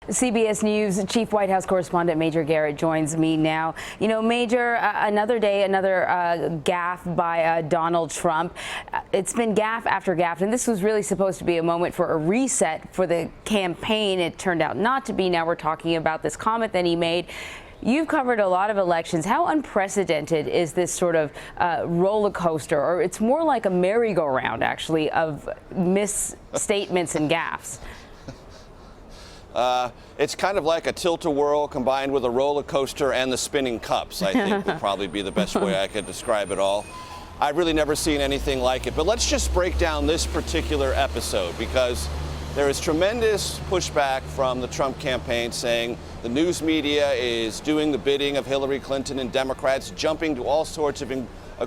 CBS News Chief White House Correspondent Major Garrett joins me now. You know, Major, another day, another gaffe by Donald Trump. It's been gaffe after gaffe, and this was really supposed to be a moment for a reset for the campaign. It turned out not to be. Now we're talking about this comment that he made. You've covered a lot of elections. How unprecedented is this sort of roller coaster, or it's more like a merry-go-round, actually, of misstatements and gaffes? It's kind of like a tilt-a-whirl combined with a roller coaster and the spinning cups, I think would probably be the best way I could describe it all. I've really never seen anything like it. But let's just break down this particular episode, because there is tremendous pushback from the Trump campaign saying the news media is doing the bidding of Hillary Clinton and Democrats, jumping to all sorts of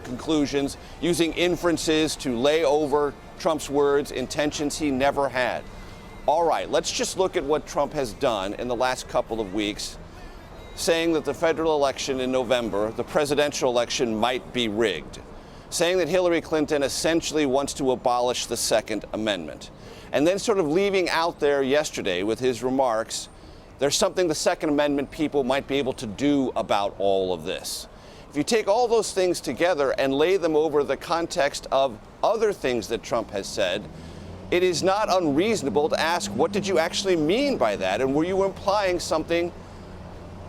conclusions, using inferences to lay over Trump's words, intentions he never had. All right, let's just look at what Trump has done in the last couple of weeks, saying that the federal election in November, the presidential election, might be rigged, saying that Hillary Clinton essentially wants to abolish the Second Amendment, and then sort of leaving out there yesterday with his remarks, there's something the Second Amendment people might be able to do about all of this. If you take all those things together and lay them over the context of other things that Trump has said, it is not unreasonable to ask, what did you actually mean by that? And were you implying something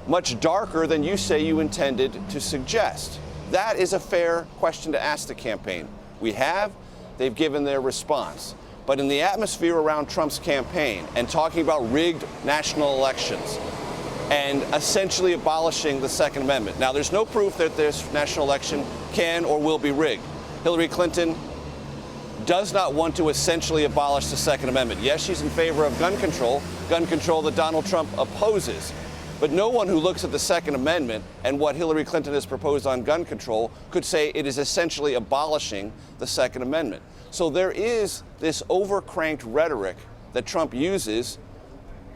much darker than you say you intended to suggest? That is a fair question to ask the campaign. They've given their response. But in the atmosphere around Trump's campaign and talking about rigged national elections and essentially abolishing the Second Amendment. Now, there's no proof that this national election can or will be rigged. Hillary Clinton does not want to essentially abolish the Second Amendment. Yes, she's in favor of gun control that Donald Trump opposes. But no one who looks at the Second Amendment and what Hillary Clinton has proposed on gun control could say it is essentially abolishing the Second Amendment. So there is this overcranked rhetoric that Trump uses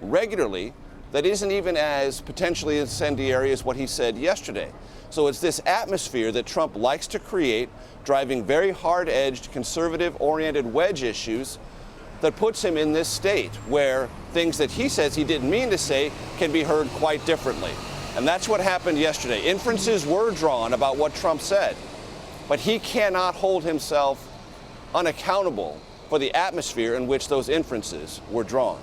regularly that isn't even as potentially incendiary as what he said yesterday. So it's this atmosphere that Trump likes to create, driving very hard-edged, conservative-oriented wedge issues that puts him in this state where things that he says he didn't mean to say can be heard quite differently. And that's what happened yesterday. Inferences were drawn about what Trump said, but he cannot hold himself unaccountable for the atmosphere in which those inferences were drawn.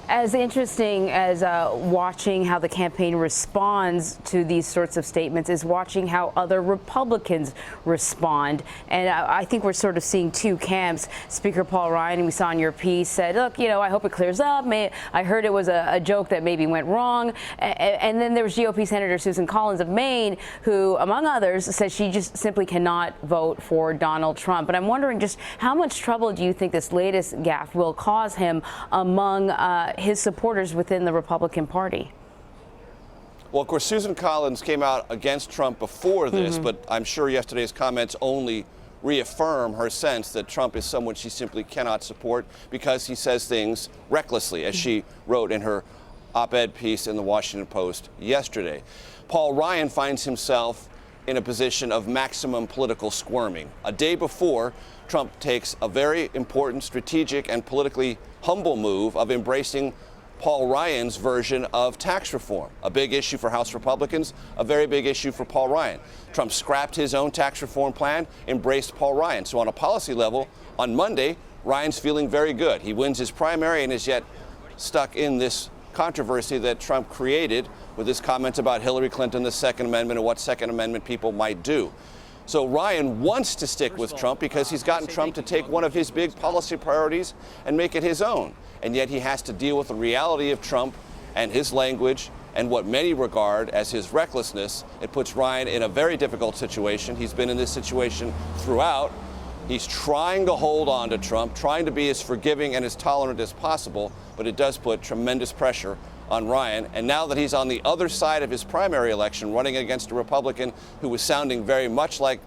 As interesting as watching how the campaign responds to these sorts of statements is watching how other Republicans respond. And I think we're sort of seeing two camps. Speaker Paul Ryan, we saw in your piece, said, look, you know, I hope it clears up. I heard it was a joke that maybe went wrong. And then there was GOP Senator Susan Collins of Maine, who, among others, says she just simply cannot vote for Donald Trump. But I'm wondering just how much trouble do you think this latest gaffe will cause him among his supporters within the Republican Party? Well, of course, Susan Collins came out against Trump before this, but I'm sure yesterday's comments only reaffirm her sense that Trump is someone she simply cannot support because he says things recklessly, as she wrote in her op-ed piece in the Washington Post yesterday. Paul Ryan finds himself in a position of maximum political squirming. A day before, Trump takes a very important strategic and politically humble move of embracing Paul Ryan's version of tax reform, a big issue for House Republicans, a very big issue for Paul Ryan. Trump scrapped his own tax reform plan, embraced Paul Ryan. So on a policy level, on Monday, Ryan's feeling very good. He wins his primary and is yet stuck in this controversy that Trump created with his comments about Hillary Clinton, the Second Amendment, and what Second Amendment people might do. So Ryan wants to stick with Trump because he's gotten Trump to take one of his big policy priorities and make it his own. And yet he has to deal with the reality of Trump and his language and what many regard as his recklessness. It puts Ryan in a very difficult situation. He's been in this situation throughout. He's trying to hold on to Trump, trying to be as forgiving and as tolerant as possible, but it does put tremendous pressure on Ryan. And now that he's on the other side of his primary election, running against a Republican who was sounding very much like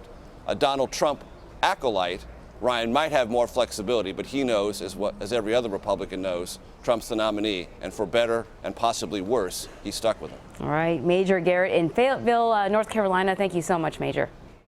a Donald Trump acolyte, Ryan might have more flexibility, but he knows, as every other Republican knows, Trump's the nominee, and for better and possibly worse, he's stuck with him. All right, Major Garrett in Fayetteville, North Carolina. Thank you so much, Major.